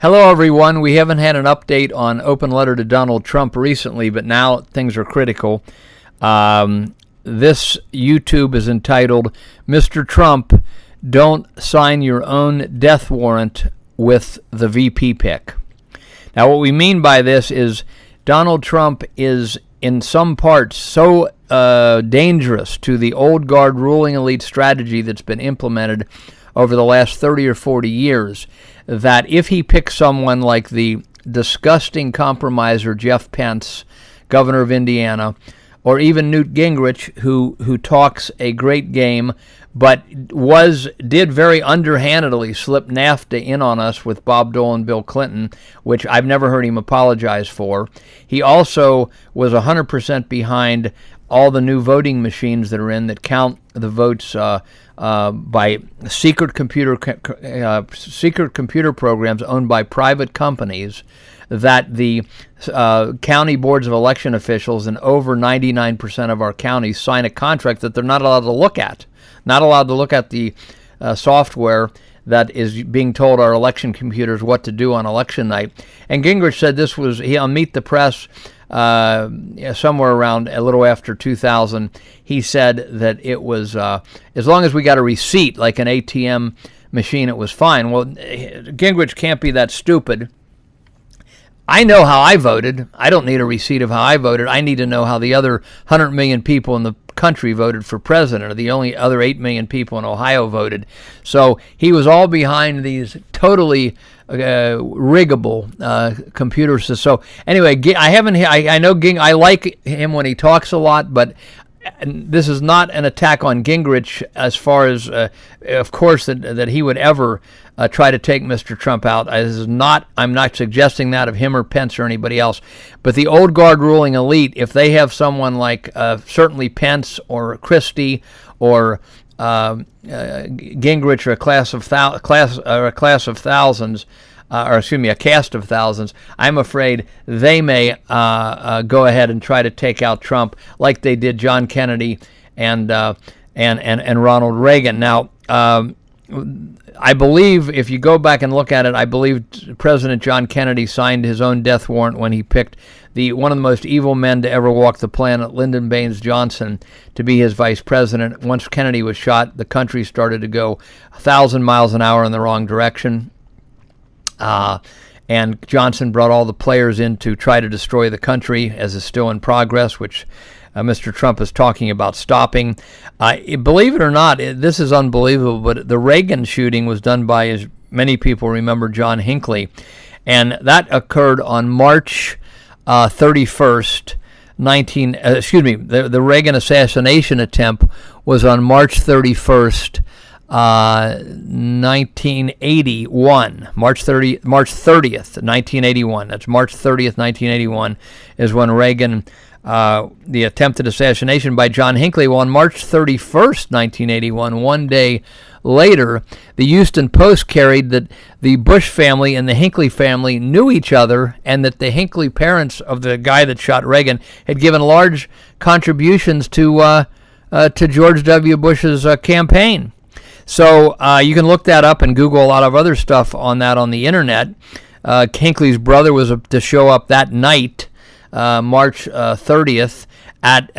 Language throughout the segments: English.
Hello, everyone. We haven't had an update on Open Letter to Donald Trump recently, but now things are critical. This YouTube is entitled, Mr. Trump, Don't Sign Your Own Death Warrant with the VP Pick. Now, what we mean by this is Donald Trump is, in some parts, so dangerous to the old guard ruling elite strategy that's been implemented over the last 30 or 40 years, that if he picks someone like the disgusting compromiser Jeff Pence, governor of Indiana, or even Newt Gingrich, who talks a great game, but did very underhandedly slip NAFTA in on us with Bob Dole and Bill Clinton, which I've never heard him apologize for. He also was 100% behind all the new voting machines that are in that count the votes by secret computer programs owned by private companies that the county boards of election officials in over 99% of our counties sign a contract that they're not allowed to look at. Not allowed to look at the software that is being told our election computers what to do on election night. And Gingrich said this was, on Meet the Press, somewhere around a little after 2000, he said that it was, as long as we got a receipt, like an ATM machine, it was fine. Well, Gingrich can't be that stupid. I know how I voted. I don't need a receipt of how I voted. I need to know how the other 100 million people in the country voted for president, or the only other 8 million people in Ohio voted. So he was all behind these totally riggable computers. So anyway, I know I like him when he talks a lot, but this is not an attack on Gingrich as far as, of course, that he would ever try to take Mr. Trump out. I'm not suggesting that of him or Pence or anybody else. But the old guard ruling elite, if they have someone like certainly Pence or Christie or Gingrich, or a cast of thousands, I'm afraid they may go ahead and try to take out Trump like they did John Kennedy and Ronald Reagan. Now, I believe, if you go back and look at it, I believe President John Kennedy signed his own death warrant when he picked one of the most evil men to ever walk the planet, Lyndon Johnson, to be his vice president. Once Kennedy was shot, the country started to go 1,000 miles an hour in the wrong direction. And Johnson brought all the players in to try to destroy the country, as is still in progress, which Mr. Trump is talking about stopping. Believe it or not, this is unbelievable, but the Reagan shooting was done by, as many people remember, John Hinckley. And that occurred on March 31st, the Reagan assassination attempt was on March 31st, 1981, March 30th, 1981. That's March 30th, 1981 is when Reagan, the attempted assassination by John Hinckley. Well, on March 31st, 1981, one day later, the Houston Post carried that the Bush family and the Hinckley family knew each other, and that the Hinckley parents of the guy that shot Reagan had given large contributions to George W. Bush's campaign. So you can look that up and Google a lot of other stuff on that on the internet. Hinckley's brother was to show up that night, March 30th, at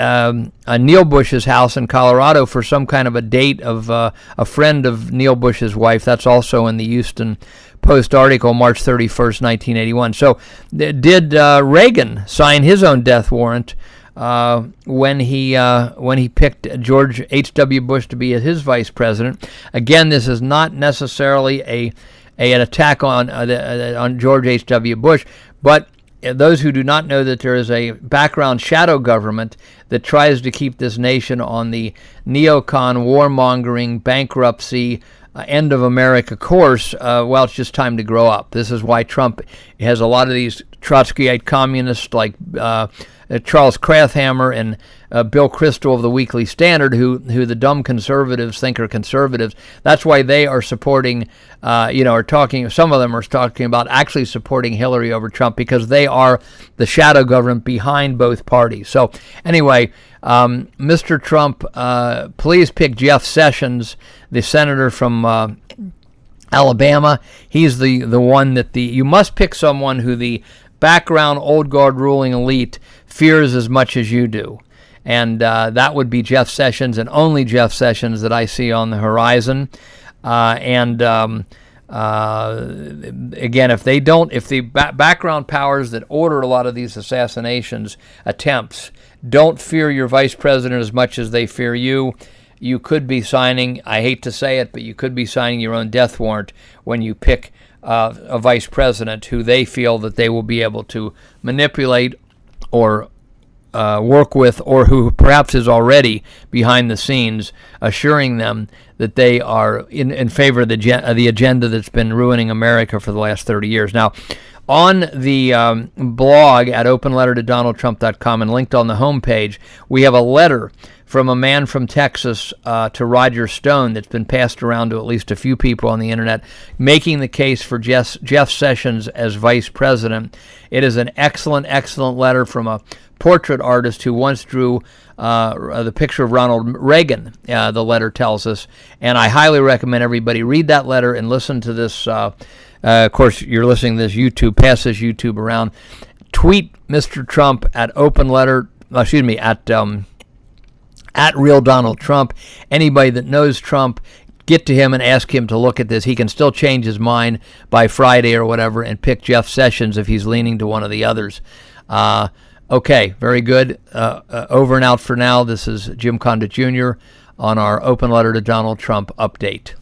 Neil Bush's house in Colorado for some kind of a date of a friend of Neil Bush's wife. That's also in the Houston Post article, March 31st, 1981. So did Reagan sign his own death warrant when he picked George H.W. Bush to be his vice president? Again, this is not necessarily an attack on George H.W. Bush, but those who do not know that there is a background shadow government that tries to keep this nation on the neocon, warmongering, bankruptcy, end of America course, well, it's just time to grow up. This is why Trump has a lot of these Trotskyite communists like Charles Krafthammer and Bill Kristol of the Weekly Standard, who the dumb conservatives think are conservatives. That's why they are supporting, are talking, some of them are talking about actually supporting Hillary over Trump, because they are the shadow government behind both parties. So anyway, Mr. Trump, please pick Jeff Sessions, the senator from Alabama, he's the one that you must pick someone who the background old guard ruling elite fears as much as you do. And that would be Jeff Sessions, and only Jeff Sessions that I see on the horizon. Again, if the background powers that order a lot of these assassinations attempts don't fear your vice president as much as they fear you, you could be signing, I hate to say it, but you could be signing your own death warrant when you pick a vice president who they feel that they will be able to manipulate or work with, or who perhaps is already behind the scenes assuring them that they are in favor of the agenda that's been ruining America for the last 30 years. Now, on the blog at openlettertodonaldtrump.com and linked on the homepage, we have a letter from a man from Texas to Roger Stone that's been passed around to at least a few people on the internet, making the case for Jeff Sessions as vice president. It is an excellent, excellent letter from a portrait artist who once drew the picture of Ronald Reagan, the letter tells us, and I highly recommend everybody read that letter and listen to this. Of course, you're listening to this YouTube, pass this YouTube around. Tweet Mr. Trump at at Real Donald Trump. Anybody that knows Trump, get to him and ask him to look at this. He can still change his mind by Friday or whatever and pick Jeff Sessions if he's leaning to one of the others. Okay, very good. Over and out for now. This is Jim Condit Jr. on our Open Letter to Donald Trump update.